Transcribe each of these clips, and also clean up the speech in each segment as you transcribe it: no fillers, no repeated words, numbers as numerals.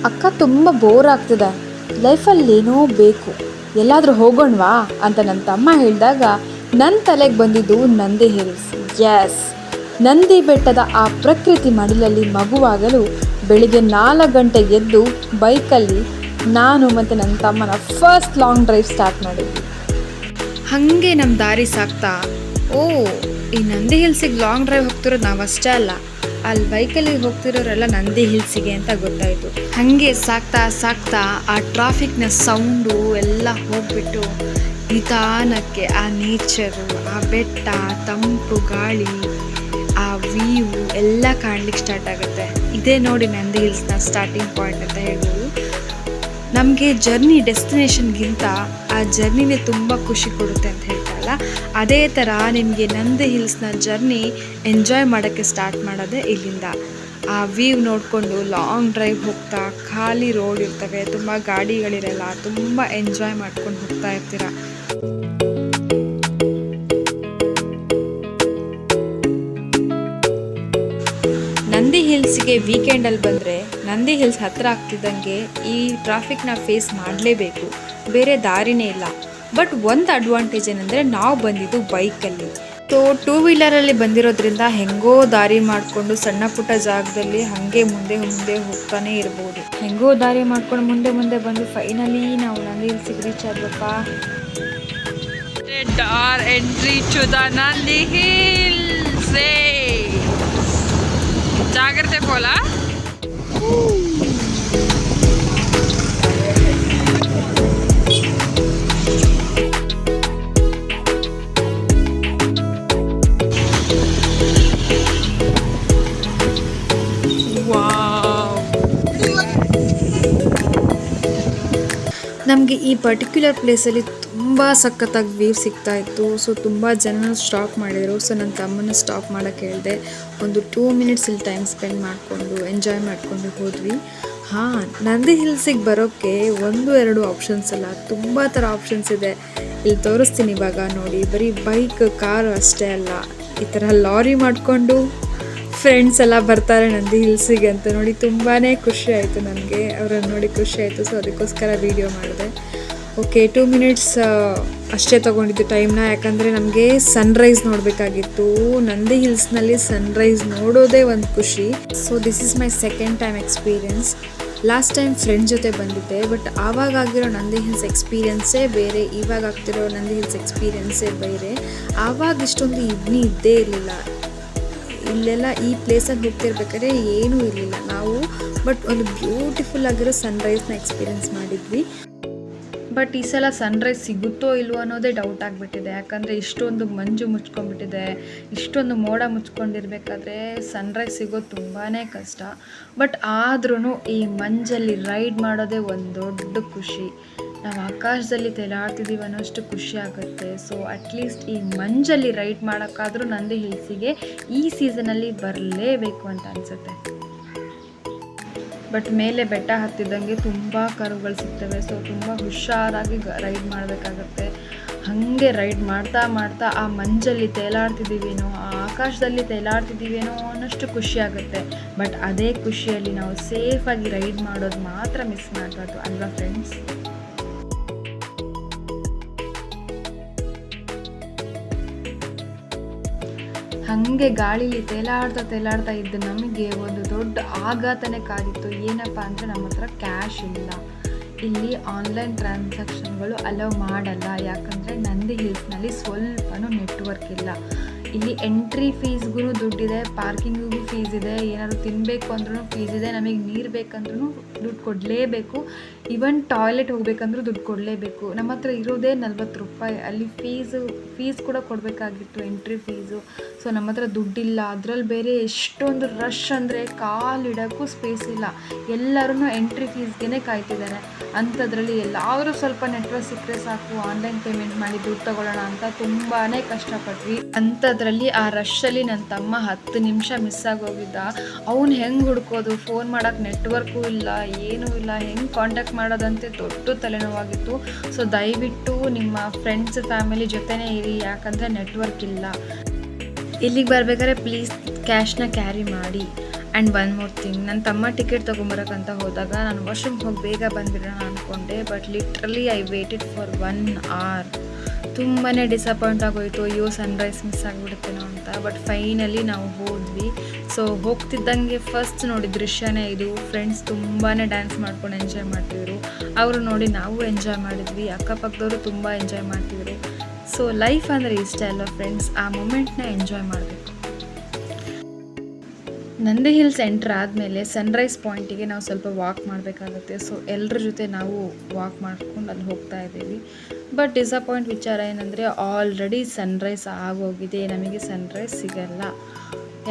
ಅಕ್ಕ ತುಂಬ ಬೋರ್ ಆಗ್ತಿದೆ, ಲೈಫಲ್ಲಿ ಏನೋ ಬೇಕು, ಎಲ್ಲಾದರೂ ಹೋಗೋಣವಾ ಅಂತ ನನ್ನ ತಮ್ಮ ಹೇಳಿದಾಗ ನನ್ನ ತಲೆಗೆ ಬಂದಿದ್ದು ನಂದಿ ಹಿಲ್ಸ್. ಎಸ್, ನಂದಿ ಬೆಟ್ಟದ ಆ ಪ್ರಕೃತಿ ಮಡಿಲಲ್ಲಿ ಮಗುವಾಗಲು ಬೆಳಿಗ್ಗೆ 4 ಗಂಟೆಗೆ ಎದ್ದು ಬೈಕಲ್ಲಿ ನಾನು ಮತ್ತು ನನ್ನ ತಮ್ಮನ ಫಸ್ಟ್ ಲಾಂಗ್ ಡ್ರೈವ್ ಸ್ಟಾರ್ಟ್ ಮಾಡಿದ್ವಿ. ಹಾಗೆ ನಮ್ಮ ದಾರಿ ಸಾಕ್ತಾ ಈ ನಂದಿ ಹಿಲ್ಸಿಗೆ ಲಾಂಗ್ ಡ್ರೈವ್ ಹೋಗ್ತಿರೋದು ನಾವಷ್ಟೇ ಅಲ್ಲ, ಅಲ್ಲಿ ಬೈಕಲ್ಲಿ ಹೋಗ್ತಿರೋರೆಲ್ಲ ನಂದಿ ಹಿಲ್ಸಿಗೆ ಅಂತ ಗೊತ್ತಾಯಿತು. ಹಾಗೆ ಸಾಕ್ತಾ ಸಾಕ್ತಾ ಆ ಟ್ರಾಫಿಕ್ನ ಸೌಂಡು ಎಲ್ಲ ಹೋಗ್ಬಿಟ್ಟು ನಿಧಾನಕ್ಕೆ ಆ ನೇಚರು, ಆ ಬೆಟ್ಟ, ತಂಪು ಗಾಳಿ, ಆ ವ್ಯೂ ಎಲ್ಲ ಕಾಣ್ಲಿಕ್ಕೆ ಸ್ಟಾರ್ಟ್ ಆಗುತ್ತೆ. ಇದೇ ನೋಡಿ ನಂದಿ ಹಿಲ್ಸ್ನ ಸ್ಟಾರ್ಟಿಂಗ್ ಪಾಯಿಂಟ್ ಅಂತ ಹೇಳ್ಬೋದು. ನಮಗೆ ಜರ್ನಿ ಡೆಸ್ಟಿನೇಷನ್ಗಿಂತ ಆ ಜರ್ನಿನೇ ತುಂಬ ಖುಷಿ ಕೊಡುತ್ತೆ ಅಂತ ಹೇಳ್ತಾರಲ್ಲ, ಅದೇ ಥರ ನಿಮಗೆ ನಂದಿ ಹಿಲ್ಸ್ನ ಜರ್ನಿ ಎಂಜಾಯ್ ಮಾಡೋಕ್ಕೆ ಸ್ಟಾರ್ಟ್ ಮಾಡೋದೇ ಇಲ್ಲಿಂದ. ಆ ವ್ಯೂ ನೋಡಿಕೊಂಡು ಲಾಂಗ್ ಡ್ರೈವ್ ಹೋಗ್ತಾ, ಖಾಲಿ ರೋಡ್ ಇರ್ತವೆ, ತುಂಬ ಗಾಡಿಗಳಿರಲ್ಲ, ತುಂಬ ಎಂಜಾಯ್ ಮಾಡ್ಕೊಂಡು ಹೋಗ್ತಾ ಇರ್ತೀರ. ನಂದಿ ಹಿಲ್ಸ್ಗೆ ವೀಕೆಂಡಲ್ಲಿ ಬಂದರೆ ನಂದಿ ಹಿಲ್ಸ್ ಹತ್ತಿರ ಆಗ್ತಿದ್ದಂಗೆ ಈ ಟ್ರಾಫಿಕ್ನ ಫೇಸ್ ಮಾಡಲೇಬೇಕು, ಬೇರೆ ದಾರಿನೇ ಇಲ್ಲ. ಬಟ್ ಒಂದು ಅಡ್ವಾಂಟೇಜ್ ಏನಂದರೆ ನಾವು ಬಂದಿದ್ದು ಬೈಕಲ್ಲಿ. ಸೊ 2 ವೀಲರಲ್ಲಿ ಬಂದಿರೋದ್ರಿಂದ ಹೆಂಗೋ ದಾರಿ ಮಾಡಿಕೊಂಡು ಸಣ್ಣ ಪುಟ್ಟ ಜಾಗದಲ್ಲಿ ಹಾಗೆ ಮುಂದೆ ಹೋಗ್ತಾನೆ ಇರ್ಬೋದು. ಹೆಂಗೋ ದಾರಿ ಮಾಡ್ಕೊಂಡು ಮುಂದೆ ಬಂದು ಫೈನಲಿ ನಾವು ನಂದಿ ಹಿಲ್ಸಿಗೆ ರೀಚ್ ಆದ್ವಪ್ಪ. Entry to the Nandi hills. ಜಾಗ್ರತೆ ಪೋಲ. ನಮಗೆ ಈ ಪರ್ಟಿಕ್ಯುಲರ್ ಪ್ಲೇಸಲ್ಲಿ ತುಂಬ ಸಖತ್ತಾಗಿ ವ್ಯೂ ಸಿಗ್ತಾ ಇತ್ತು. ಸೊ ತುಂಬ ಜನ ಸ್ಟಾಪ್ ಮಾಡಿದರು. ಸೊ ನನ್ನ ತಮ್ಮನ ಸ್ಟಾಪ್ ಮಾಡೋಕ್ಕೆ ಹೇಳಿದೆ. ಒಂದು 2 ಮಿನಿಟ್ಸ್ ಇಲ್ಲಿ ಟೈಮ್ ಸ್ಪೆಂಡ್ ಮಾಡಿಕೊಂಡು ಎಂಜಾಯ್ ಮಾಡಿಕೊಂಡು ಹೋದ್ವಿ. ನಂದಿ ಹಿಲ್ಸಿಗೆ ಬರೋಕ್ಕೆ 1-2 ಆಪ್ಷನ್ಸ್ ಅಲ್ಲ, ತುಂಬ ಥರ ಆಪ್ಷನ್ಸ್ ಇದೆ. ಇಲ್ಲಿ ತೋರಿಸ್ತೀನಿ ಇವಾಗ ನೋಡಿ. ಬರೀ ಬೈಕ್, ಕಾರು ಅಷ್ಟೇ ಅಲ್ಲ, ಈ ಥರ ಲಾರಿ ಮಾಡಿಕೊಂಡು ಫ್ರೆಂಡ್ಸ್ ಎಲ್ಲ ಬರ್ತಾರೆ ನಂದಿ ಹಿಲ್ಸಿಗೆ ಅಂತ ನೋಡಿ. ತುಂಬಾ ಖುಷಿ ಆಯಿತು ನನಗೆ, ಅವರನ್ನು ನೋಡಿ ಖುಷಿ ಆಯಿತು. ಸೊ ಅದಕ್ಕೋಸ್ಕರ ವೀಡಿಯೋ ಮಾಡಿದೆ. ಓಕೆ, 2 ಮಿನಿಟ್ಸ್ ಅಷ್ಟೇ ತೊಗೊಂಡಿದ್ದು ಟೈಮ್ನ, ಯಾಕಂದರೆ ನಮಗೆ ಸನ್ರೈಸ್ ನೋಡಬೇಕಾಗಿತ್ತು. ನಂದಿ ಹಿಲ್ಸ್ನಲ್ಲಿ ಸನ್ರೈಸ್ ನೋಡೋದೇ ಒಂದು ಖುಷಿ. So this is my second time experience. Last time friend ಜೊತೆ ಬಂದಿದ್ದೆ, ಬಟ್ ಆವಾಗ ಆಗಿರೋ ನಂದಿ ಹಿಲ್ಸ್ ಎಕ್ಸ್ಪೀರಿಯನ್ಸೇ ಬೇರೆ, ಇವಾಗ ಆಗ್ತಿರೋ ನಂದಿ ಹಿಲ್ಸ್ ಎಕ್ಸ್ಪೀರಿಯನ್ಸೇ ಬೇರೆ. ಆವಾಗ ಇಷ್ಟೊಂದು ಇಬ್ಬನಿ ಇದ್ದೇ ಇರಲಿಲ್ಲ. ಇಲ್ಲೆಲ್ಲ ಈ ಪ್ಲೇಸಲ್ಲಿ ಹೋಗ್ತಿರ್ಬೇಕಾದ್ರೆ ಏನೂ ಇರಲಿಲ್ಲ ನಾವು, ಬಟ್ ಒಂದು ಬ್ಯೂಟಿಫುಲ್ ಆಗಿರೋ ಸನ್ರೈಸ್ನ ಎಕ್ಸ್ಪೀರಿಯೆನ್ಸ್ ಮಾಡಿದ್ವಿ. ಬಟ್ ಈ ಸಲ ಸನ್ರೈಸ್ ಸಿಗುತ್ತೋ ಇಲ್ವೋ ಅನ್ನೋದೇ ಡೌಟ್ ಆಗಿಬಿಟ್ಟಿದೆ. ಯಾಕಂದರೆ ಇಷ್ಟೊಂದು ಮಂಜು ಮುಚ್ಕೊಂಡ್ಬಿಟ್ಟಿದೆ, ಇಷ್ಟೊಂದು ಮೋಡ ಮುಚ್ಕೊಂಡಿರ್ಬೇಕಾದ್ರೆ ಸನ್ರೈಸ್ ಸಿಗೋದು ತುಂಬಾ ಕಷ್ಟ. ಬಟ್ ಆದ್ರೂ ಈ ಮಂಜಲ್ಲಿ ರೈಡ್ ಮಾಡೋದೇ ಒಂದು ದೊಡ್ಡ ಖುಷಿ. ನಾವು ಆಕಾಶದಲ್ಲಿ ತೇಲಾಡ್ತಿದ್ದೀವಿ ಅನ್ನೋಷ್ಟು ಖುಷಿ ಆಗುತ್ತೆ. ಸೊ ಅಟ್ಲೀಸ್ಟ್ ಈ ಮಂಜಲ್ಲಿ ರೈಡ್ ಮಾಡೋಕ್ಕಾದ್ರೂ ನಂದಿ ಹಿಲ್ಸಿಗೆ ಈ ಸೀಸನಲ್ಲಿ ಬರಲೇಬೇಕು ಅಂತ ಅನಿಸುತ್ತೆ. ಬಟ್ ಮೇಲೆ ಬೆಟ್ಟ ಹತ್ತಿದ್ದಂಗೆ ತುಂಬ ಕರುಗಳು ಸಿಗ್ತವೆ. ಸೊ ತುಂಬ ಹುಷಾರಾಗಿ ರೈಡ್ ಮಾಡಬೇಕಾಗತ್ತೆ. ಹಾಗೆ ರೈಡ್ ಮಾಡ್ತಾ ಆ ಮಂಜಲ್ಲಿ ತೇಲಾಡ್ತಿದ್ದೀವೇನೋ, ಆ ಆಕಾಶದಲ್ಲಿ ತೇಲಾಡ್ತಿದ್ದೀವೇನೋ ಅನ್ನೋಷ್ಟು ಖುಷಿ ಆಗುತ್ತೆ. ಬಟ್ ಅದೇ ಖುಷಿಯಲ್ಲಿ ನಾವು ಸೇಫಾಗಿ ರೈಡ್ ಮಾಡೋದು ಮಾತ್ರ ಮಿಸ್ ಮಾಡಬಾರ್ದು ಅಲ್ವಾ ಫ್ರೆಂಡ್ಸ್? ಹಾಗೆ ಗಾಳೀಲಿ ತೇಲಾಡ್ತಾ ಇದ್ದು ನಮಗೆ ಒಂದು ದೊಡ್ಡ ಆಘಾತನೇ ಕಾದಿತ್ತು. ಏನಪ್ಪ ಅಂದರೆ ನಮ್ಮ ಹತ್ರ ಕ್ಯಾಶ್ ಇಲ್ಲ. ಇಲ್ಲಿ ಆನ್ಲೈನ್ ಟ್ರಾನ್ಸಾಕ್ಷನ್ಗಳು ಅಲೌ ಮಾಡಲ್ಲ, ಯಾಕಂದರೆ ನಂದಿ ಹಿಲ್ಸ್ನಲ್ಲಿ ಸ್ವಲ್ಪನೂ ನೆಟ್ವರ್ಕ್ ಇಲ್ಲ. ಇಲ್ಲಿ ಎಂಟ್ರಿ ಫೀಸ್ಗೂ ದುಡ್ಡಿದೆ, ಪಾರ್ಕಿಂಗಿಗೂ ಫೀಸ್ ಇದೆ, ಏನಾದರೂ ತಿನ್ನಬೇಕು ಅಂದ್ರೂ ಫೀಸ್ ಇದೆ, ನಮಗೆ ನೀರು ಬೇಕಂದ್ರೂ ದುಡ್ಡು ಕೊಡಲೇಬೇಕು, ಈವನ್ ಟಾಯ್ಲೆಟ್ ಹೋಗಬೇಕಂದ್ರೂ ದುಡ್ಡು ಕೊಡಲೇಬೇಕು. ನಮ್ಮ ಹತ್ರ ಇರೋದೇ 40 ರೂಪಾಯಿ. ಅಲ್ಲಿ ಫೀಸ್ ಕೂಡ ಕೊಡಬೇಕಾಗಿತ್ತು, ಎಂಟ್ರಿ ಫೀಸು. ಸೊ ನಮ್ಮ ಹತ್ರ ದುಡ್ಡಿಲ್ಲ. ಅದರಲ್ಲಿ ಬೇರೆ ಎಷ್ಟೊಂದು ರಶ್ ಅಂದರೆ ಕಾಲಿಡೋಕ್ಕೂ ಸ್ಪೇಸ್ ಇಲ್ಲ. ಎಲ್ಲರೂ ಎಂಟ್ರಿ ಫೀಸ್ಗೆ ಕಾಯ್ತಿದ್ದಾರೆ. ಅಂಥದ್ರಲ್ಲಿ ಎಲ್ಲಾದರೂ ಸ್ವಲ್ಪ ನೆಟ್ವರ್ಕ್ ಸಿಕ್ಕರೆ ಸಾಕು, ಆನ್ಲೈನ್ ಪೇಮೆಂಟ್ ಮಾಡಿ ದುಡ್ಡು ತಗೊಳ್ಳೋಣ ಅಂತ ತುಂಬಾ ಕಷ್ಟಪಟ್ವಿ. ಅಂಥದ್ರಲ್ಲಿ ಆ ರಶ್ಶಲ್ಲಿ ನನ್ನ ತಮ್ಮ 10 ನಿಮಿಷ ಮಿಸ್ ಆಗೋಗಿದ್ದ. ಅವ್ನು ಹೆಂಗೆ ಹುಡ್ಕೋದು, ಫೋನ್ ಮಾಡೋಕ್ಕೆ ನೆಟ್ವರ್ಕು ಇಲ್ಲ, ಏನೂ ಇಲ್ಲ, ಹೆಂಗೆ ಕಾಂಟ್ಯಾಕ್ಟ್ ಮಾಡೋದಂತೆ ದೊಡ್ಡ ತಲೆನೋವಾಗಿತ್ತು. ಸೊ ದಯವಿಟ್ಟು ನಿಮ್ಮ ಫ್ರೆಂಡ್ಸ್ ಫ್ಯಾಮಿಲಿ ಜೊತೆನೇ ಇರಿ, ಯಾಕಂದರೆ ನೆಟ್ವರ್ಕ್ ಇಲ್ಲ. ಇಲ್ಲಿಗೆ ಬರಬೇಕಾದ್ರೆ ಪ್ಲೀಸ್ ಕ್ಯಾಶ್ನ ಕ್ಯಾರಿ ಮಾಡಿ. ಆ್ಯಂಡ್ ಒನ್ ಮೋರ್ ಥಿಂಗ್, ನನ್ನ ತಮ್ಮ ಟಿಕೆಟ್ ತೊಗೊಂಬರೋಕ್ಕಂತ ಹೋದಾಗ ನಾನು ವಾಶ್ರೂಮ್ಗೆ ಹೋಗಿ ಬೇಗ ಬಂದುಬಿಡೋಣ ಅಂದ್ಕೊಂಡೆ. But literally I weighted for 1 hour. ತುಂಬಾ ಡಿಸಪಾಯಿಂಟ್ ಆಗೋಯಿತು, ಅಯ್ಯೋ ಸನ್ರೈಸ್ ಮಿಸ್ ಆಗಿಬಿಡುತ್ತೇನೋ ಅಂತ. ಬಟ್ ಫೈನಲಿ ನಾವು ಹೋದ್ವಿ. ಸೊ ಹೋಗ್ತಿದ್ದಂಗೆ ಫಸ್ಟ್ ನೋಡಿ ದೃಶ್ಯನೇ ಇದು. ಫ್ರೆಂಡ್ಸ್ ತುಂಬಾ ಡ್ಯಾನ್ಸ್ ಮಾಡ್ಕೊಂಡು ಎಂಜಾಯ್ ಮಾಡ್ತಿದ್ರು. ಅವರು ನೋಡಿ ನಾವು ಎಂಜಾಯ್ ಮಾಡಿದ್ವಿ, ಅಕ್ಕಪಕ್ಕದವರು ತುಂಬ ಎಂಜಾಯ್ ಮಾಡ್ತಿದ್ರು. ಸೊ ಲೈಫ್ ಅಂದರೆ ಇಷ್ಟ ಅಲ್ವ ಫ್ರೆಂಡ್ಸ್, ಆ ಮೂಮೆಂಟ್ನ ಎಂಜಾಯ್ ಮಾಡಬೇಕು. ನಂದಿ ಹಿಲ್ಸ್ ಎಂಟ್ರ್ ಆದಮೇಲೆ ಸನ್ರೈಸ್ ಪಾಯಿಂಟಿಗೆ ನಾವು ಸ್ವಲ್ಪ ವಾಕ್ ಮಾಡಬೇಕಾಗುತ್ತೆ. ಸೊ ಎಲ್ಲರ ಜೊತೆ ನಾವು ವಾಕ್ ಮಾಡ್ಕೊಂಡು ಅಲ್ಲಿ ಹೋಗ್ತಾ ಇದ್ದೀವಿ. ಬಟ್ ಡಿಸಪಾಯಿಂಟ್ ವಿಚಾರ ಏನಂದರೆ ಆಲ್ರೆಡಿ ಸನ್ರೈಸ್ ಆಗೋಗಿದೆ, ನಮಗೆ ಸನ್ರೈಸ್ ಸಿಗಲ್ಲ.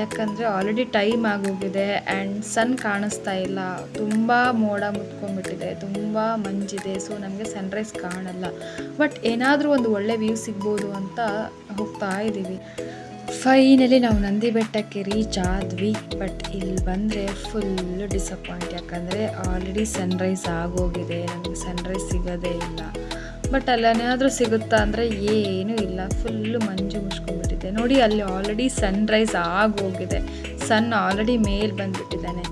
ಯಾಕಂದರೆ ಆಲ್ರೆಡಿ ಟೈಮ್ ಆಗೋಗಿದೆ ಆ್ಯಂಡ್ ಸನ್ ಕಾಣಿಸ್ತಾ ಇಲ್ಲ, ತುಂಬ ಮೋಡ ಮುತ್ಕೊಂಡ್ಬಿಟ್ಟಿದೆ, ತುಂಬ ಮಂಜಿದೆ. ಸೊ ನಮಗೆ ಸನ್ರೈಸ್ ಕಾಣಲ್ಲ. ಬಟ್ ಏನಾದರೂ ಒಂದು ಒಳ್ಳೆ ವ್ಯೂ ಸಿಗ್ಬೋದು ಅಂತ ಹೋಗ್ತಾ ಇದ್ದೀವಿ. ಫೈನಲಿ ನಾವು ನಂದಿ ಬೆಟ್ಟಕ್ಕೆ ರೀಚ್ ಆದ್ವಿ. ಬಟ್ ಇಲ್ಲಿ ಬಂದರೆ ಫುಲ್ಲು ಡಿಸಪಾಯಿಂಟ್, ಯಾಕಂದರೆ ಆಲ್ರೆಡಿ ಸನ್ರೈಸ್ ಆಗೋಗಿದೆ, ನಮಗೆ ಸನ್ರೈಸ್ ಸಿಗೋದೇ ಇಲ್ಲ. ಬಟ್ ಅಲ್ಲೇನಾದರೂ ಸಿಗುತ್ತಾ ಅಂದರೆ ಏನೂ ಇಲ್ಲ, ಫುಲ್ಲು ಮಂಜು ಮುಚ್ಕೊಂಡ್ಬಿಟ್ಟಿದೆ. ನೋಡಿ ಅಲ್ಲಿ ಆಲ್ರೆಡಿ ಸನ್ರೈಸ್ ಆಗೋಗಿದೆ, ಸನ್ ಆಲ್ರೆಡಿ ಮೇಲೆ ಬಂದುಬಿಟ್ಟಿದ್ದಾನೆ.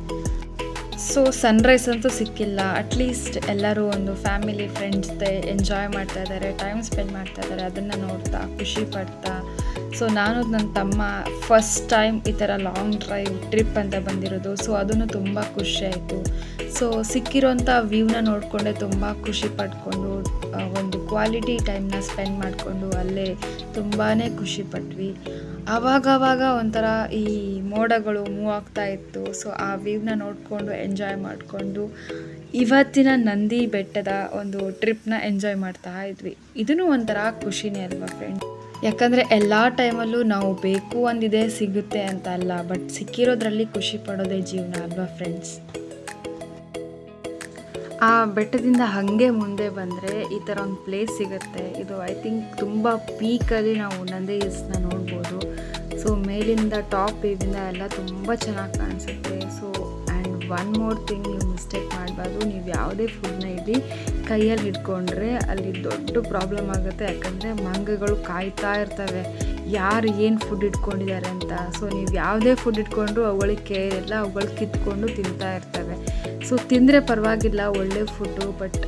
ಸೊ ಸನ್ರೈಸ್ ಅಂತೂ ಸಿಕ್ಕಿಲ್ಲ. ಅಟ್ಲೀಸ್ಟ್ ಎಲ್ಲರೂ ಒಂದು ಫ್ಯಾಮಿಲಿ ಫ್ರೆಂಡ್ಸ್ ಜೊತೆ ಎಂಜಾಯ್ ಮಾಡ್ತಾ ಇದ್ದಾರೆ, ಟೈಮ್ ಸ್ಪೆಂಡ್ ಮಾಡ್ತಾ ಇದ್ದಾರೆ, ಅದನ್ನು ನೋಡ್ತಾ ಖುಷಿ ಪಡ್ತಾ. ಸೊ ನಾನು ನನ್ನ ತಮ್ಮ ಫಸ್ಟ್ ಟೈಮ್ ಈ ಥರ ಲಾಂಗ್ ಡ್ರೈವ್ ಟ್ರಿಪ್ ಅಂತ ಬಂದಿರೋದು. ಸೊ ಅದನ್ನು ತುಂಬ ಖುಷಿಯಾಯಿತು. ಸೊ ಸಿಕ್ಕಿರೋಂಥ ವ್ಯೂನ ನೋಡಿಕೊಂಡೆ ತುಂಬ ಖುಷಿ ಪಡ್ಕೊಂಡು ಒಂದು ಕ್ವಾಲಿಟಿ ಟೈಮ್ನ ಸ್ಪೆಂಡ್ ಮಾಡಿಕೊಂಡು ಅಲ್ಲೇ ತುಂಬಾ ಖುಷಿ ಪಟ್ವಿ. ಆವಾಗವಾಗ ಒಂಥರ ಈ ಮೋಡಗಳು ಮೂವ್ ಆಗ್ತಾ ಇತ್ತು. ಸೊ ಆ ವ್ಯೂನ ನೋಡಿಕೊಂಡು ಎಂಜಾಯ್ ಮಾಡಿಕೊಂಡು ಇವತ್ತಿನ ನಂದಿ ಬೆಟ್ಟದ ಒಂದು ಟ್ರಿಪ್ನ ಎಂಜಾಯ್ ಮಾಡ್ತಾ ಇದ್ವಿ. ಇದೂ ಒಂಥರ ಖುಷಿನೇ ಅಲ್ವಾ ಫ್ರೆಂಡ್. ಯಾಕಂದರೆ ಎಲ್ಲ ಟೈಮಲ್ಲೂ ನಾವು ಬೇಕು ಒಂದಿದೆ ಸಿಗುತ್ತೆ ಅಂತ ಅಲ್ಲ, ಬಟ್ ಸಿಕ್ಕಿರೋದ್ರಲ್ಲಿ ಖುಷಿ ಪಡೋದೇ ಜೀವನ ಅಲ್ವಾ ಫ್ರೆಂಡ್ಸ್. ಆ ಬೆಟ್ಟದಿಂದ ಹಾಗೆ ಮುಂದೆ ಬಂದರೆ ಈ ಥರ ಒಂದು ಪ್ಲೇಸ್ ಸಿಗುತ್ತೆ. ಇದು ಐ ಥಿಂಕ್ ತುಂಬ ಪೀಕಲ್ಲಿ ನಾವು ನಂದಿ ಹಿಲ್ಸ್ನ ನೋಡ್ಬೋದು. ಸೊ ಮೇಲಿಂದ ಟಾಪ್ ವ್ಯೂವಿಂದ ಎಲ್ಲ ತುಂಬ ಚೆನ್ನಾಗಿ ಕಾಣಿಸುತ್ತೆ. So and one more thing, ನೀವು ಮಿಸ್ಟೇಕ್ ಮಾಡಬಾರ್ದು. ನೀವು ಯಾವುದೇ ಫುಡ್ನ ಇಲ್ಲಿ ಕೈಯಲ್ಲಿ ಹಿಡ್ಕೊಂಡ್ರೆ ಅಲ್ಲಿ ದೊಡ್ಡ ಪ್ರಾಬ್ಲಮ್ ಆಗುತ್ತೆ. ಯಾಕಂದರೆ ಮಂಗಗಳು ಕಾಯ್ತಾ ಇರ್ತವೆ ಯಾರು ಏನು ಫುಡ್ ಇಟ್ಕೊಂಡಿದ್ದಾರೆ ಅಂತ. ಸೊ ನೀವು ಯಾವುದೇ ಫುಡ್ ಇಟ್ಕೊಂಡ್ರು ಅವುಗಳಿಗೆ ಕೇರ್ ಇಲ್ಲ, ಅವುಗಳು ಕಿತ್ಕೊಂಡು ತಿಂತಾ ಇರ್ತವೆ. ಸೊ ತಿಂದರೆ ಪರವಾಗಿಲ್ಲ, ಒಳ್ಳೆ ಫುಡ್ಡು. ಬಟ್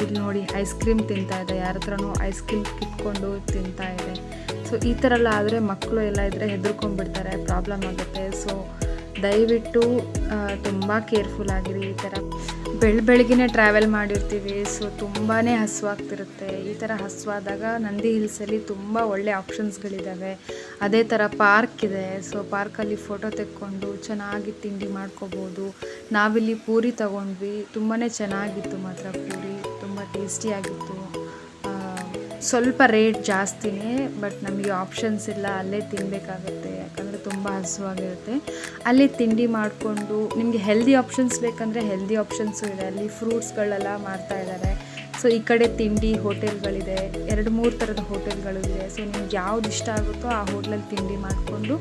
ಇಲ್ಲಿ ನೋಡಿ ಐಸ್ ಕ್ರೀಮ್ ತಿಂತಾ ಇದೆ, ಯಾರ ಹತ್ರನೂ ಐಸ್ ಕ್ರೀಮ್ ಕಿತ್ಕೊಂಡು ತಿಂತಾ ಇದೆ. ಸೊ ಈ ಥರ ಎಲ್ಲ ಆದರೆ ಮಕ್ಕಳು ಎಲ್ಲ ಇದ್ದರೆ ಹೆದರ್ಕೊಂಡ್ಬಿಡ್ತಾರೆ, ಪ್ರಾಬ್ಲಮ್ ಆಗುತ್ತೆ. ಸೊ ದಯವಿಟ್ಟು ತುಂಬ ಕೇರ್ಫುಲ್ ಆಗಿರಿ. ಈ ಥರ ಬೆಳಗ್ಗೆನೇ ಟ್ರಾವೆಲ್ ಮಾಡಿರ್ತೀವಿ, ಸೊ ತುಂಬಾ ಹಸುವಾಗ್ತಿರುತ್ತೆ. ಈ ಥರ ಹಸುವಾದಾಗ ನಂದಿ ಹಿಲ್ಸಲ್ಲಿ ತುಂಬ ಒಳ್ಳೆ ಆಪ್ಷನ್ಸ್ಗಳಿದ್ದಾವೆ. ಅದೇ ಥರ ಪಾರ್ಕ್ ಇದೆ. ಸೊ ಪಾರ್ಕಲ್ಲಿ ಫೋಟೋ ತೆಕ್ಕೊಂಡು ಚೆನ್ನಾಗಿ ತಿಂಡಿ ಮಾಡ್ಕೋಬೋದು. ನಾವಿಲ್ಲಿ ಪೂರಿ ತೊಗೊಂಡ್ವಿ, ತುಂಬಾ ಚೆನ್ನಾಗಿತ್ತು ಮಾತ್ರ. ಪೂರಿ ತುಂಬ ಟೇಸ್ಟಿಯಾಗಿತ್ತು. ಸ್ವಲ್ಪ ರೇಟ್ ಜಾಸ್ತಿನೇ, ಬಟ್ ನಮಗೆ ಆಪ್ಷನ್ಸ್ ಇಲ್ಲ, ಅಲ್ಲೇ ತಿನ್ನಬೇಕಾಗುತ್ತೆ. ಯಾಕಂದರೆ ತುಂಬ ಹಸುವಾಗಿರುತ್ತೆ. ಅಲ್ಲಿ ತಿಂಡಿ ಮಾಡಿಕೊಂಡು ನಿಮಗೆ ಹೆಲ್ದಿ ಆಪ್ಷನ್ಸ್ ಬೇಕಂದರೆ ಹೆಲ್ದಿ ಆಪ್ಷನ್ಸು ಇದೆ. ಅಲ್ಲಿ ಫ್ರೂಟ್ಸ್ಗಳೆಲ್ಲ ಮಾರ್ತಾ ಇದ್ದಾರೆ. ಸೊ ಈ ಕಡೆ ತಿಂಡಿ ಹೋಟೆಲ್ಗಳಿದೆ, 2-3 ಥರದ ಹೋಟೆಲ್ಗಳಿದೆ. ಸೊ ನಿಮ್ಗೆ ಯಾವ್ದು ಇಷ್ಟ ಆಗುತ್ತೋ ಆ ಹೋಟ್ಲಲ್ಲಿ ತಿಂಡಿ ಮಾಡಿಕೊಂಡು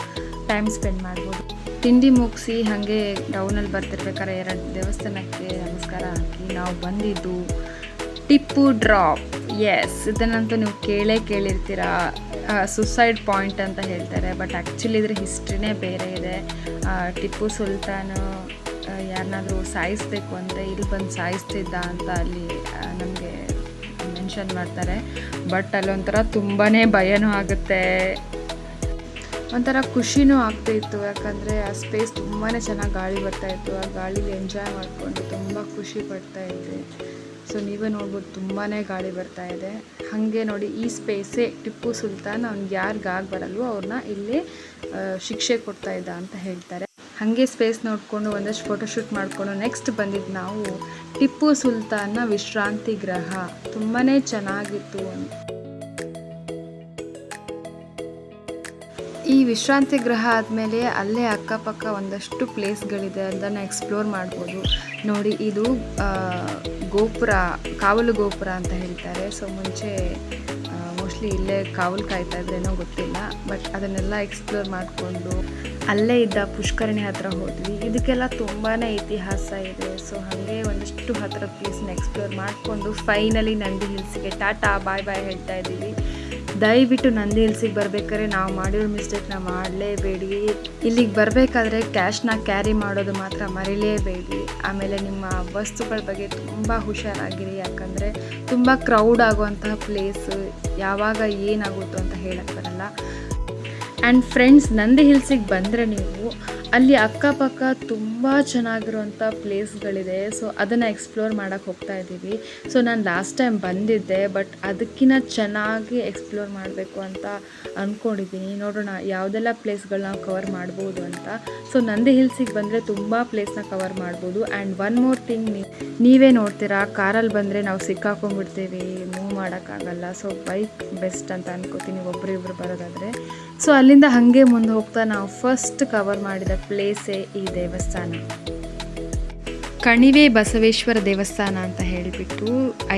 ಟೈಮ್ ಸ್ಪೆಂಡ್ ಮಾಡ್ಬೋದು. ತಿಂಡಿ ಮುಗಿಸಿ ಹಾಗೆ ಡೌನಲ್ಲಿ ಬರ್ತಿರ್ಬೇಕಾದ್ರೆ 2 ದೇವಸ್ಥಾನಕ್ಕೆ ನಮಸ್ಕಾರ ಹಾಕಿ ನಾವು ಬಂದಿದ್ದು ಟಿಪ್ಪು ಡ್ರಾಪ್. ಎಸ್, ಇದನ್ನಂತೂ ನೀವು ಕೇಳಿರ್ತೀರ. ಸುಸೈಡ್ ಪಾಯಿಂಟ್ ಅಂತ ಹೇಳ್ತಾರೆ, ಬಟ್ ಆ್ಯಕ್ಚುಲಿ ಇದ್ರ ಹಿಸ್ಟ್ರಿನೇ ಬೇರೆ ಇದೆ. ಟಿಪ್ಪು ಸುಲ್ತಾನು ಯಾರನ್ನಾದರೂ ಸಾಯಿಸಬೇಕು ಅಂದರೆ ಇಲ್ಲಿ ಬಂದು ಸಾಯಿಸ್ತಿದ್ದ ಅಂತ ಅಲ್ಲಿ ನಮಗೆ ಮೆನ್ಷನ್ ಮಾಡ್ತಾರೆ. ಬಟ್ ಅಲ್ಲೊಂಥರ ತುಂಬಾ ಭಯನೂ ಆಗುತ್ತೆ, ಒಂಥರ ಖುಷಿನೂ ಆಗ್ತಾಯಿತ್ತು. ಯಾಕಂದರೆ ಆ ಸ್ಪೇಸ್ ತುಂಬಾ ಚೆನ್ನಾಗಿ ಗಾಳಿ ಬರ್ತಾಯಿತ್ತು. ಆ ಗಾಳಿಲಿ ಎಂಜಾಯ್ ಮಾಡಿಕೊಂಡು ತುಂಬ ಖುಷಿ ಪಡ್ತಾಯಿದ್ದೆ. ಸೊ ನೀವೇ ನೋಡ್ಬೋದು ತುಂಬಾ ಗಾಳಿ ಬರ್ತಾ ಇದೆ. ಹಾಗೆ ನೋಡಿ ಈ ಸ್ಪೇಸೇ ಟಿಪ್ಪು ಸುಲ್ತಾನ್ ಅವ್ನಿಗೆ ಯಾರಿಗಾಗಿ ಬರಲ್ವೋ ಅವ್ರನ್ನ ಇಲ್ಲಿ ಶಿಕ್ಷೆ ಕೊಡ್ತಾ ಇದ್ದ ಅಂತ ಹೇಳ್ತಾರೆ. ಹಾಗೆ ಸ್ಪೇಸ್ ನೋಡಿಕೊಂಡು ಒಂದಷ್ಟು ಫೋಟೋಶೂಟ್ ಮಾಡಿಕೊಂಡು ನೆಕ್ಸ್ಟ್ ಬಂದಿದ್ದು ನಾವು ಟಿಪ್ಪು ಸುಲ್ತಾನ್ನ ವಿಶ್ರಾಂತಿ ಗೃಹ. ತುಂಬಾ ಚೆನ್ನಾಗಿತ್ತು. ಈ ವಿಶ್ರಾಂತಿ ಗೃಹ ಆದಮೇಲೆ ಅಲ್ಲೇ ಅಕ್ಕಪಕ್ಕ ಒಂದಷ್ಟು ಪ್ಲೇಸ್ಗಳಿದೆ, ಅದನ್ನು ಎಕ್ಸ್ಪ್ಲೋರ್ ಮಾಡ್ಬೋದು. ನೋಡಿ ಇದು ಗೋಪುರ, ಕಾವಲು ಗೋಪುರ ಅಂತ ಹೇಳ್ತಾರೆ. ಸೊ ಮುಂಚೆ ಮೋಸ್ಟ್ಲಿ ಇಲ್ಲೇ ಕಾವಲು ಕಾಯ್ತಾ ಇದ್ರೇನೋ ಗೊತ್ತಿಲ್ಲ, ಬಟ್ ಅದನ್ನೆಲ್ಲ ಎಕ್ಸ್ಪ್ಲೋರ್ ಮಾಡಿಕೊಂಡು ಅಲ್ಲೇ ಇದ್ದ ಪುಷ್ಕರಣಿ ಹತ್ರ ಹೋದ್ವಿ. ಇದಕ್ಕೆಲ್ಲ ತುಂಬಾ ಇತಿಹಾಸ ಇದೆ. ಸೊ ಹಾಗೆ ಒಂದಷ್ಟು ಹತ್ತಿರ ಪ್ಲೇಸ್ನ ಎಕ್ಸ್ಪ್ಲೋರ್ ಮಾಡಿಕೊಂಡು ಫೈನಲಿ ನಂದಿ ಹಿಲ್ಸ್ಗೆ ಟಾಟಾ ಬಾಯ್ ಬಾಯ್ ಹೇಳ್ತಾ ಇದ್ದೀವಿ. ದಯವಿಟ್ಟು ನಂದಿ ಹಿಲ್ಸಿಗೆ ಬರಬೇಕಾದ್ರೆ ನಾವು ಮಾಡಿರೋ ಮಿಸ್ಟೇಕ್ನ ಮಾಡಲೇಬೇಡಿ. ಇಲ್ಲಿಗೆ ಬರಬೇಕಾದ್ರೆ ಕ್ಯಾಶ್ನ ಕ್ಯಾರಿ ಮಾಡೋದು ಮಾತ್ರ ಮರಿಲೇಬೇಡಿ. ಆಮೇಲೆ ನಿಮ್ಮ ವಸ್ತುಗಳ ಬಗ್ಗೆ ತುಂಬ ಹುಷಾರಾಗಿರಿ, ಯಾಕಂದರೆ ತುಂಬ ಕ್ರೌಡ್ ಆಗುವಂತಹ ಪ್ಲೇಸು, ಯಾವಾಗ ಏನಾಗುತ್ತೋ ಅಂತ ಹೇಳಕ್ಕೆ ಬರಲ್ಲ. ಆ್ಯಂಡ್ ಫ್ರೆಂಡ್ಸ್, ನಂದಿ ಹಿಲ್ಸಿಗೆ ಬಂದರೆ ನೀವು ಅಲ್ಲಿ ಅಕ್ಕಪಕ್ಕ ತುಂಬ ಚೆನ್ನಾಗಿರುವಂಥ ಪ್ಲೇಸ್ಗಳಿದೆ. ಸೊ ಅದನ್ನು ಎಕ್ಸ್ಪ್ಲೋರ್ ಮಾಡೋಕ್ಕೆ ಹೋಗ್ತಾ ಇದ್ದೀವಿ. ಸೊ ನಾನು ಲಾಸ್ಟ್ ಟೈಮ್ ಬಂದಿದ್ದೆ, ಬಟ್ ಅದಕ್ಕಿಂತ ಚೆನ್ನಾಗಿ ಎಕ್ಸ್ಪ್ಲೋರ್ ಮಾಡಬೇಕು ಅಂತ ಅಂದ್ಕೊಂಡಿದ್ದೀನಿ. ನೋಡೋಣ ಯಾವುದೆಲ್ಲ ಪ್ಲೇಸ್ಗಳನ್ನ ನಾವು ಕವರ್ ಮಾಡ್ಬೋದು ಅಂತ. ಸೊ ನಂದಿ ಹಿಲ್ಸಿಗೆ ಬಂದರೆ ತುಂಬ ಪ್ಲೇಸ್ನ ಕವರ್ ಮಾಡ್ಬೋದು. ಆ್ಯಂಡ್ ಒನ್ ಮೋರ್ ಥಿಂಗ್, ನೀವೇ ನೋಡ್ತೀರಾ, ಕಾರಲ್ಲಿ ಬಂದರೆ ನಾವು ಸಿಕ್ಕಾಕೊಂಡ್ಬಿಡ್ತೀವಿ, ಮೂವ್ ಮಾಡೋಕ್ಕಾಗಲ್ಲ. ಸೊ ಬೈಕ್ ಬೆಸ್ಟ್ ಅಂತ ಅನ್ಕೋತೀನಿ ಒಬ್ಬರಿಬ್ಬರು ಬರೋದಾದರೆ. ಸೊ ಅಲ್ಲಿಂದ ಹಾಗೆ ಮುಂದೆ ಹೋಗ್ತಾ ನಾವು ಫಸ್ಟ್ ಕವರ್ ಮಾಡಿದ ಪ್ಲೇಸೇ ಈ ದೇವಸ್ಥಾನ, ಕಣಿವೆ ಬಸವೇಶ್ವರ ದೇವಸ್ಥಾನ ಅಂತ ಹೇಳಿಬಿಟ್ಟು.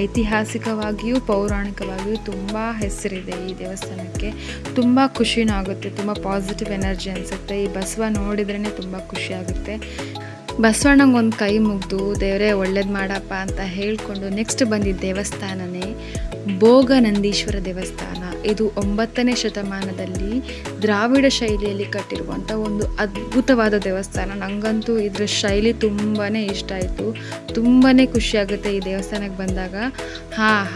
ಐತಿಹಾಸಿಕವಾಗಿಯೂ ಪೌರಾಣಿಕವಾಗಿಯೂ ತುಂಬ ಹೆಸರಿದೆ ಈ ದೇವಸ್ಥಾನಕ್ಕೆ. ತುಂಬ ಖುಷಿನೂ ಆಗುತ್ತೆ, ತುಂಬ ಪಾಸಿಟಿವ್ ಎನರ್ಜಿ ಅನಿಸುತ್ತೆ. ಈ ಬಸವ ನೋಡಿದ್ರೇ ತುಂಬ ಖುಷಿ ಆಗುತ್ತೆ. ಬಸವಣ್ಣಂಗೆ ಒಂದು ಕೈ ಮುಗಿದು ದೇವರೇ ಒಳ್ಳೇದು ಮಾಡಪ್ಪ ಅಂತ ಹೇಳಿಕೊಂಡು ನೆಕ್ಸ್ಟ್ ಬಂದಿದ್ದ ದೇವಸ್ಥಾನನೇ ಭೋಗನಂದೀಶ್ವರ ದೇವಸ್ಥಾನ. ಇದು 9ನೇ ಶತಮಾನದಲ್ಲಿ ದ್ರಾವಿಡ ಶೈಲಿಯಲ್ಲಿ ಕಟ್ಟಿರುವಂಥ ಒಂದು ಅದ್ಭುತವಾದ ದೇವಸ್ಥಾನ. ನನಗಂತೂ ಇದರ ಶೈಲಿ ತುಂಬಾ ಇಷ್ಟ ಆಯಿತು, ತುಂಬಾ ಖುಷಿಯಾಗುತ್ತೆ ಈ ದೇವಸ್ಥಾನಕ್ಕೆ ಬಂದಾಗ.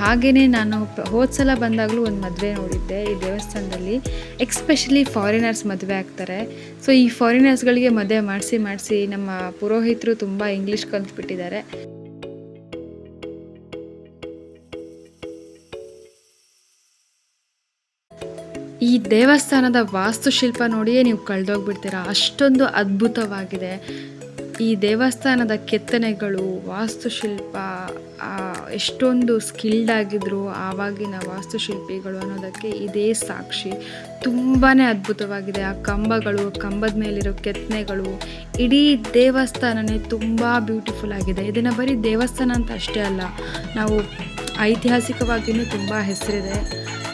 ಹಾಗೆಯೇ ನಾನು ಹೋದ ಸಲ ಬಂದಾಗಲೂ ಒಂದು ಮದುವೆ ನೋಡಿದ್ದೆ ಈ ದೇವಸ್ಥಾನದಲ್ಲಿ. ಎಕ್ಸ್ಪೆಷಲಿ ಫಾರಿನರ್ಸ್ ಮದುವೆ ಆಗ್ತಾರೆ. ಸೊ ಈ ಫಾರಿನರ್ಸ್ಗಳಿಗೆ ಮದುವೆ ಮಾಡಿಸಿ ನಮ್ಮ ಪುರೋಹಿತರು ತುಂಬ ಇಂಗ್ಲೀಷ್ ಕಲ್ತ್ಬಿಟ್ಟಿದ್ದಾರೆ. ಈ ದೇವಸ್ಥಾನದ ವಾಸ್ತುಶಿಲ್ಪ ನೋಡಿಯೇ ನೀವು ಕಳೆದೋಗ್ಬಿಡ್ತೀರಾ, ಅಷ್ಟೊಂದು ಅದ್ಭುತವಾಗಿದೆ. ಈ ದೇವಸ್ಥಾನದ ಕೆತ್ತನೆಗಳು, ವಾಸ್ತುಶಿಲ್ಪ ಎಷ್ಟೊಂದು ಸ್ಕಿಲ್ಡ್ ಆಗಿದ್ರು ಆವಾಗಿನ ವಾಸ್ತುಶಿಲ್ಪಿಗಳು ಅನ್ನೋದಕ್ಕೆ ಇದೇ ಸಾಕ್ಷಿ. ತುಂಬಾ ಅದ್ಭುತವಾಗಿದೆ. ಆ ಕಂಬಗಳು, ಕಂಬದ ಮೇಲಿರೋ ಕೆತ್ತನೆಗಳು, ಇಡೀ ದೇವಸ್ಥಾನನೇ ತುಂಬ ಬ್ಯೂಟಿಫುಲ್ ಆಗಿದೆ. ಇದನ್ನು ಬರೀ ದೇವಸ್ಥಾನ ಅಂತ ಅಷ್ಟೇ ಅಲ್ಲ, ನಾವು ಐತಿಹಾಸಿಕವಾಗಿಯೂ ತುಂಬ ಹೆಸರಿದೆ.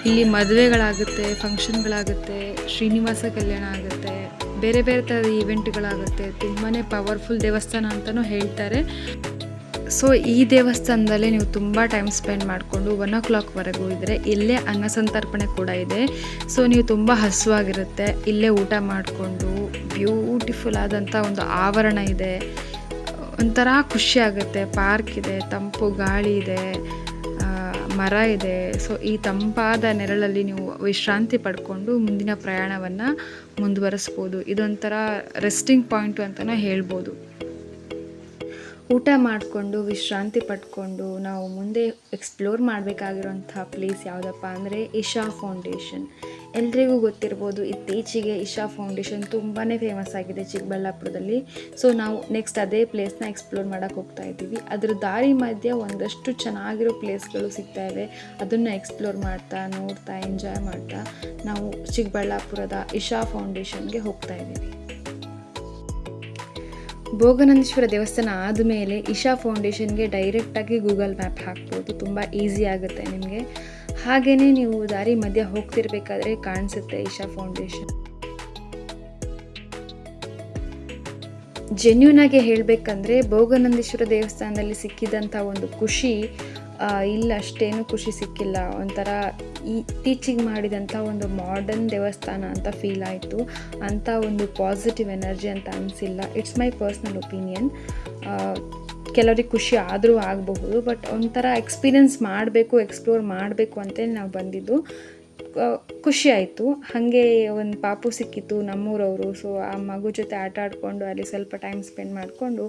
ಇಲ್ಲಿ ಮದುವೆಗಳಾಗುತ್ತೆ, ಫಂಕ್ಷನ್ಗಳಾಗುತ್ತೆ, ಶ್ರೀನಿವಾಸ ಕಲ್ಯಾಣ ಆಗುತ್ತೆ, ಬೇರೆ ಬೇರೆ ಥರದ ಈವೆಂಟ್ಗಳಾಗುತ್ತೆ. ತುಂಬಾ ಪವರ್ಫುಲ್ ದೇವಸ್ಥಾನ ಅಂತಲೂ ಹೇಳ್ತಾರೆ. ಸೊ ಈ ದೇವಸ್ಥಾನದಲ್ಲೇ ನೀವು ತುಂಬ ಟೈಮ್ ಸ್ಪೆಂಡ್ ಮಾಡಿಕೊಂಡು 1 o'clockವರೆಗೂ ಇದ್ದರೆ ಇಲ್ಲೇ ಅನ್ನ ಸಂತರ್ಪಣೆ ಕೂಡ ಇದೆ. ಸೊ ನೀವು ತುಂಬ ಹಸುವಾಗಿರುತ್ತೆ, ಇಲ್ಲೇ ಊಟ ಮಾಡಿಕೊಂಡು ಬ್ಯೂಟಿಫುಲ್ ಆದಂಥ ಒಂದು ಆವರಣ ಇದೆ, ಒಂಥರ ಖುಷಿಯಾಗುತ್ತೆ. ಪಾರ್ಕ್ ಇದೆ, ತಂಪು ಗಾಳಿ ಇದೆ, ಮರ ಇದೆ. ಸೊ ಈ ತಂಪಾದ ನೆರಳಲ್ಲಿ ನೀವು ವಿಶ್ರಾಂತಿ ಪಡ್ಕೊಂಡು ಮುಂದಿನ ಪ್ರಯಾಣವನ್ನು ಮುಂದುವರಿಸ್ಬೋದು. ಇದೊಂಥರ ರೆಸ್ಟಿಂಗ್ ಪಾಯಿಂಟು ಅಂತಲೇ ಹೇಳ್ಬೋದು. ಊಟ ಮಾಡಿಕೊಂಡು ವಿಶ್ರಾಂತಿ ಪಡ್ಕೊಂಡು ನಾವು ಮುಂದೆ ಎಕ್ಸ್ಪ್ಲೋರ್ ಮಾಡಬೇಕಾಗಿರೋಂಥ ಪ್ಲೇಸ್ ಯಾವುದಪ್ಪ ಅಂದರೆ ಇಶಾ ಫೌಂಡೇಶನ್. ಎಲ್ರಿಗೂ ಗೊತ್ತಿರ್ಬೋದು, ಇತ್ತೀಚೆಗೆ ಇಶಾ ಫೌಂಡೇಶನ್ ತುಂಬಾ ಫೇಮಸ್ ಆಗಿದೆ ಚಿಕ್ಕಬಳ್ಳಾಪುರದಲ್ಲಿ. ಸೊ ನಾವು ನೆಕ್ಸ್ಟ್ ಅದೇ ಪ್ಲೇಸ್ನ ಎಕ್ಸ್ಪ್ಲೋರ್ ಮಾಡೋಕ್ಕೆ ಹೋಗ್ತಾ ಇದ್ದೀವಿ. ಅದ್ರ ದಾರಿ ಮಧ್ಯೆ ಒಂದಷ್ಟು ಚೆನ್ನಾಗಿರೋ ಪ್ಲೇಸ್ಗಳು ಸಿಗ್ತಾ ಇವೆ. ಅದನ್ನು ಎಕ್ಸ್ಪ್ಲೋರ್ ಮಾಡ್ತಾ, ನೋಡ್ತಾ, ಎಂಜಾಯ್ ಮಾಡ್ತಾ ನಾವು ಚಿಕ್ಕಬಳ್ಳಾಪುರದ ಇಶಾ ಫೌಂಡೇಶನ್ಗೆ ಹೋಗ್ತಾ ಇದ್ದೀವಿ. ಭೋಗನಂದೀಶ್ವರ ದೇವಸ್ಥಾನ ಆದಮೇಲೆ ಇಶಾ ಫೌಂಡೇಶನ್ಗೆ ಡೈರೆಕ್ಟಾಗಿ ಗೂಗಲ್ ಮ್ಯಾಪ್ ಹಾಕ್ಬೋದು, ತುಂಬ ಈಸಿ ಆಗುತ್ತೆ ನಿಮಗೆ. ಹಾಗೆಯೇ ನೀವು ದಾರಿ ಮಧ್ಯೆ ಹೋಗ್ತಿರ್ಬೇಕಾದ್ರೆ ಕಾಣಿಸುತ್ತೆ ಇಶಾ ಫೌಂಡೇಶನ್. ಜೆನ್ಯೂನಾಗಿ ಹೇಳಬೇಕಂದ್ರೆ ಭೋಗನಂದೀಶ್ವರ ದೇವಸ್ಥಾನದಲ್ಲಿ ಸಿಕ್ಕಿದಂಥ ಒಂದು ಖುಷಿ ಇಲ್ಲ ಅಷ್ಟೇನು ಖುಷಿ ಸಿಕ್ಕಿಲ್ಲ. ಒಂಥರ ಇತ್ತೀಚೆಗೆ ಮಾಡಿದಂಥ ಒಂದು ಮಾಡರ್ನ್ ದೇವಸ್ಥಾನ ಅಂತ ಫೀಲ್ ಆಯಿತು. ಅಂಥ ಒಂದು ಪಾಸಿಟಿವ್ ಎನರ್ಜಿ ಅಂತ ಅನಿಸಿಲ್ಲ. It's my personal opinion. ಕೆಲವ್ರಿಗೆ ಖುಷಿ ಆದರೂ ಆಗಬಹುದು, ಬಟ್ ಒಂಥರ ಎಕ್ಸ್ಪೀರಿಯನ್ಸ್ ಮಾಡಬೇಕು, ಎಕ್ಸ್ಪ್ಲೋರ್ ಮಾಡಬೇಕು ಅಂತೇಳಿ ನಾವು ಬಂದಿದ್ದು. ಖುಷಿ ಆಯಿತು. ಹಾಗೆ ಒಂದು ಪಾಪು ಸಿಕ್ಕಿತ್ತು ನಮ್ಮೂರವರು. ಸೊ ಆ ಮಗು ಜೊತೆ ಆಟ ಆಡಿಕೊಂಡು ಅಲ್ಲಿ ಸ್ವಲ್ಪ ಟೈಮ್ ಸ್ಪೆಂಡ್ ಮಾಡಿಕೊಂಡು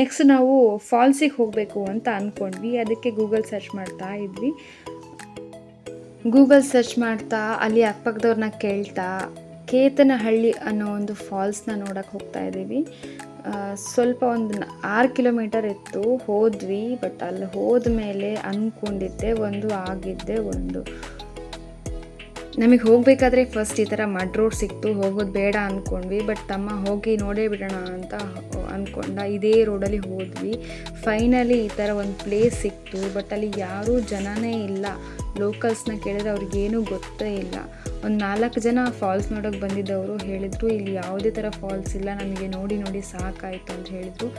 ನೆಕ್ಸ್ಟ್ ನಾವು ಫಾಲ್ಸಿಗೆ ಹೋಗಬೇಕು ಅಂತ ಅಂದ್ಕೊಂಡ್ವಿ. ಅದಕ್ಕೆ ಗೂಗಲ್ ಸರ್ಚ್ ಮಾಡ್ತಾ ಇದ್ವಿ. ಗೂಗಲ್ ಸರ್ಚ್ ಮಾಡ್ತಾ ಅಲ್ಲಿ ಅಕ್ಕಪಕ್ಕದವ್ರನ್ನ ಕೇಳ್ತಾ ಕೇತನಹಳ್ಳಿ ಅನ್ನೋ ಒಂದು ಫಾಲ್ಸ್ನ ನೋಡೋಕ್ಕೆ ಹೋಗ್ತಾ ಇದ್ದೀವಿ. ಸ್ವಲ್ಪ ಒಂದು 6 ಕಿಲೋಮೀಟರ್ ಇತ್ತು, ಹೋದ್ವಿ. ಬಟ್ ಅಲ್ಲಿ ಹೋದ ಮೇಲೆ ಅಂದ್ಕೊಂಡಿದ್ದೆ ಒಂದು, ಆಗಿದ್ದೆ ಒಂದು. ನಮಗೆ ಹೋಗಬೇಕಾದ್ರೆ ಫಸ್ಟ್ ಈ ಥರ ಮಡ್ ರೋಡ್ ಸಿಕ್ತು, ಹೋಗೋದು ಬೇಡ ಅಂದ್ಕೊಂಡ್ವಿ. ಬಟ್ ತಮ್ಮ ಹೋಗಿ ನೋಡೇ ಬಿಡೋಣ ಅಂತ ಅಂದ್ಕೊಂಡ. ಇದೇ ರೋಡಲ್ಲಿ ಹೋದ್ವಿ. ಫೈನಲಿ ಈ ಥರ ಒಂದು ಪ್ಲೇಸ್ ಸಿಕ್ತು. ಬಟ್ ಅಲ್ಲಿ ಯಾರೂ ಜನನೇ ಇಲ್ಲ. ಲೋಕಲ್ಸ್ನ ಕೇಳಿದ್ರೆ ಅವ್ರಿಗೇನೂ ಗೊತ್ತೇ ಇಲ್ಲ. ಒಂದು 4 ಜನ ಫಾಲ್ಸ್ ನೋಡೋಕ್ಕೆ ಬಂದಿದ್ದವರು ಹೇಳಿದರು, ಇಲ್ಲಿ ಯಾವುದೇ ಥರ ಫಾಲ್ಸ್ ಇಲ್ಲ, ನಮಗೆ ನೋಡಿ ಸಾಕಾಯಿತು ಅಂತ ಹೇಳಿದರು.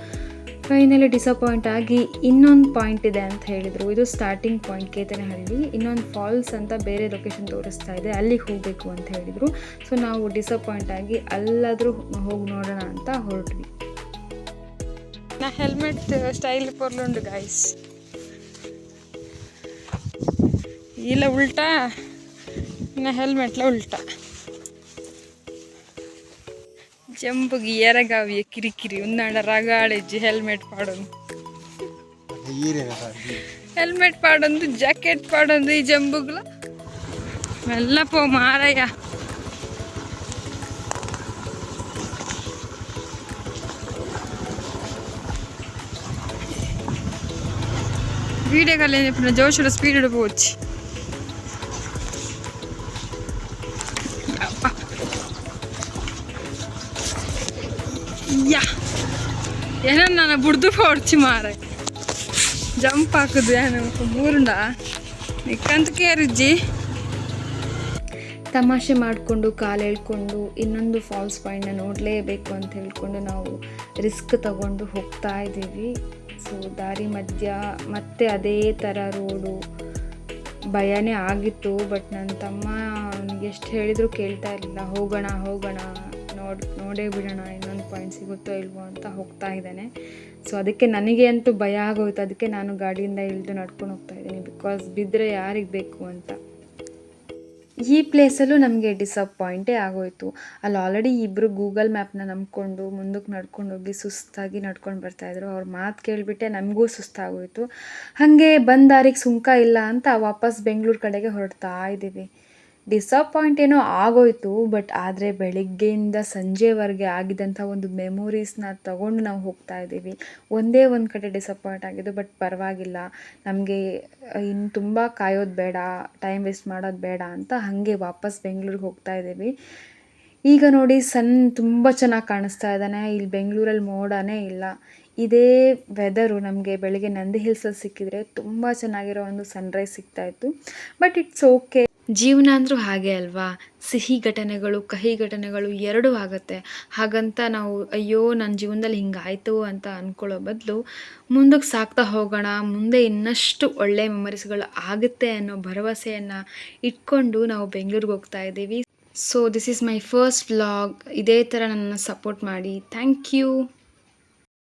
ಫೈನಲಿ ಡಿಸಪಾಯಿಂಟ್ ಆಗಿ ಇನ್ನೊಂದು ಪಾಯಿಂಟ್ ಇದೆ ಅಂತ ಹೇಳಿದರು. ಇದು ಸ್ಟಾರ್ಟಿಂಗ್ ಪಾಯಿಂಟ್ ಕೇತನಹಳ್ಳಿ, ಇನ್ನೊಂದು ಫಾಲ್ಸ್ ಅಂತ ಬೇರೆ ಲೊಕೇಶನ್ ತೋರಿಸ್ತಾ ಇದೆ, ಅಲ್ಲಿಗೆ ಹೋಗಬೇಕು ಅಂತ ಹೇಳಿದರು. ಸೊ ನಾವು ಡಿಸಪಾಯಿಂಟ್ ಆಗಿ ಅಲ್ಲಾದರೂ ಹೋಗಿ ನೋಡೋಣ ಅಂತ ಹೊರಟ್ವಿ. ನಾ ಹೆಲ್ಮೆಟ್ ಸ್ಟೈಲ್ ಪೊರ್ಲುಂಡು ಗಾಯ್ಸ್, ಇಲ್ಲ ಉಲ್ಟಾ ನಾ ಹೆಲ್ಮೆಟ್ಲ ಉಲ್ಟಾ ಜಂಬುಗಿ ಎರಗಾವಿಯ ಕಿರಿಕಿರಿ ಉಂದಾಂಡ ರಗಾಳೆಜ್ಜಿ ಹೆಲ್ಮೆಟ್ ಪಾಡೊಂದು ಜಾಕೆಟ್ ಪಾಡೊಂದು ಈ ಜಂಬುಗ್ಲ ಮೆಲ್ಲ ಪೋ ಮಾರಯ್ಯ. వీడియో కాల్ చెప్పిన జోషులో స్పీడ్ పోవచ్చు. ಯಾ ಏನೋ ನಾನು ಬುಡ್ದು ಹೊಡ್ಚಿ ಮಾರ ಜಂಪ್ ಹಾಕುದು ಏನು ಮೂರುಂಡ ನಿಕ್ಕಂತ ಕೇರಿಜ್ಜಿ. ತಮಾಷೆ ಮಾಡಿಕೊಂಡು ಕಾಲು ಎಳ್ಕೊಂಡು ಇನ್ನೊಂದು ಫಾಲ್ಸ್ ಪಾಯಿಂಟ್ನ ನೋಡಲೇಬೇಕು ಅಂತ ಹೇಳ್ಕೊಂಡು ನಾವು ರಿಸ್ಕ್ ತಗೊಂಡು ಹೋಗ್ತಾ ಇದ್ದೀವಿ. ಸೊ ದಾರಿ ಮಧ್ಯ ಮತ್ತೆ ಅದೇ ಥರ ರೋಡು, ಭಯನೇ ಆಗಿತ್ತು. ಬಟ್ ನನ್ನ ತಮ್ಮ ಅವನಿಗೆ ಎಷ್ಟು ಹೇಳಿದರೂ ಕೇಳ್ತಾ ಇರಲಿಲ್ಲ. ಹೋಗೋಣ ನೋಡೇ ಬಿಡೋಣ, ಇನ್ನೊಂದು ಪಾಯಿಂಟ್ ಸಿಗುತ್ತೋ ಇಲ್ವೋ ಅಂತ ಹೋಗ್ತಾ ಇದ್ದಾನೆ. ಸೊ ಅದಕ್ಕೆ ನನಗೆ ಅಂತೂ ಭಯ ಆಗೋಯ್ತು. ಅದಕ್ಕೆ ನಾನು ಗಾಡಿಯಿಂದ ಇಳಿದು ನಡ್ಕೊಂಡು ಹೋಗ್ತಾ ಇದ್ದೀನಿ, ಬಿಕಾಸ್ ಬಿದ್ದರೆ ಯಾರಿಗೆ ಬೇಕು ಅಂತ. ಈ ಪ್ಲೇಸಲ್ಲೂ ನಮಗೆ ಡಿಸಪಾಯಿಂಟೇ ಆಗೋಯಿತು. ಅಲ್ಲಿ ಆಲ್ರೆಡಿ ಇಬ್ಬರು ಗೂಗಲ್ ಮ್ಯಾಪ್ನ ನಂಬ್ಕೊಂಡು ಮುಂದಕ್ಕೆ ನಡ್ಕೊಂಡು ಹೋಗಿ ಸುಸ್ತಾಗಿ ನಡ್ಕೊಂಡು ಬರ್ತಾಯಿದ್ರು. ಅವ್ರ ಮಾತು ಕೇಳಿಬಿಟ್ಟೆ ನಮಗೂ ಸುಸ್ತಾಗೋಯಿತು. ಹಾಗೆ ಬಂದ ದಾರಿಗೆ ಸುಂಕ ಇಲ್ಲ ಅಂತ ವಾಪಸ್ ಬೆಂಗಳೂರು ಕಡೆಗೆ ಹೊರಡ್ತಾ ಇದ್ದೀವಿ. ಡಿಸಪಾಯಿಂಟ್ ಏನೋ ಆಗೋಯಿತು, ಬಟ್ ಆದರೆ ಬೆಳಿಗ್ಗೆಯಿಂದ ಸಂಜೆವರೆಗೆ ಆಗಿದ್ದಂಥ ಒಂದು ಮೆಮೊರೀಸ್ನ ತಗೊಂಡು ನಾವು ಹೋಗ್ತಾ ಇದ್ದೀವಿ. ಒಂದೇ ಒಂದು ಕಡೆ ಡಿಸಪಾಯಿಂಟ್ ಆಗಿದ್ದು, ಬಟ್ ಪರವಾಗಿಲ್ಲ, ನಮಗೆ ಇನ್ನು ತುಂಬ ಕಾಯೋದು ಬೇಡ, ಟೈಮ್ ವೇಸ್ಟ್ ಮಾಡೋದು ಬೇಡ ಅಂತ ಹಾಗೆ ವಾಪಸ್ ಬೆಂಗಳೂರಿಗೆ ಹೋಗ್ತಾ ಇದ್ದೀವಿ. ಈಗ ನೋಡಿ ತುಂಬ ಚೆನ್ನಾಗಿ ಕಾಣಿಸ್ತಾ ಇದ್ದಾನೆ. ಇಲ್ಲಿ ಬೆಂಗಳೂರಲ್ಲಿ ಮೋಡನೇ ಇಲ್ಲ. ಇದೇ ವೆದರು ನಮಗೆ ಬೆಳಗ್ಗೆ ನಂದಿ ಹಿಲ್ಸಲ್ಲಿ ಸಿಕ್ಕಿದ್ರೆ ತುಂಬ ಚೆನ್ನಾಗಿರೋ ಒಂದು ಸನ್ರೈಸ್ ಸಿಗ್ತಾಯಿತ್ತು. ಬಟ್ ಇಟ್ಸ್ ಓಕೆ, ಜೀವನ ಅಂದರೂ ಹಾಗೆ ಅಲ್ವಾ, ಸಿಹಿ ಘಟನೆಗಳು ಕಹಿ ಘಟನೆಗಳು ಎರಡೂ ಆಗುತ್ತೆ. ಹಾಗಂತ ನಾವು ಅಯ್ಯೋ ನನ್ನ ಜೀವನದಲ್ಲಿ ಹಿಂಗಾಯಿತು ಅಂತ ಅಂದ್ಕೊಳ್ಳೋ ಬದಲು ಮುಂದಕ್ಕೆ ಸಾಕ್ತಾ ಹೋಗೋಣ, ಮುಂದೆ ಇನ್ನಷ್ಟು ಒಳ್ಳೆಯ ಮೆಮೊರೀಸ್ಗಳು ಆಗುತ್ತೆ ಅನ್ನೋ ಭರವಸೆಯನ್ನು ಇಟ್ಕೊಂಡು ನಾವು ಬೆಂಗಳೂರಿಗೆ ಹೋಗ್ತಾ ಇದ್ದೀವಿ. So this is my first vlog. ಇದೇ ಥರ ನನ್ನನ್ನು ಸಪೋರ್ಟ್ ಮಾಡಿ. Thank you.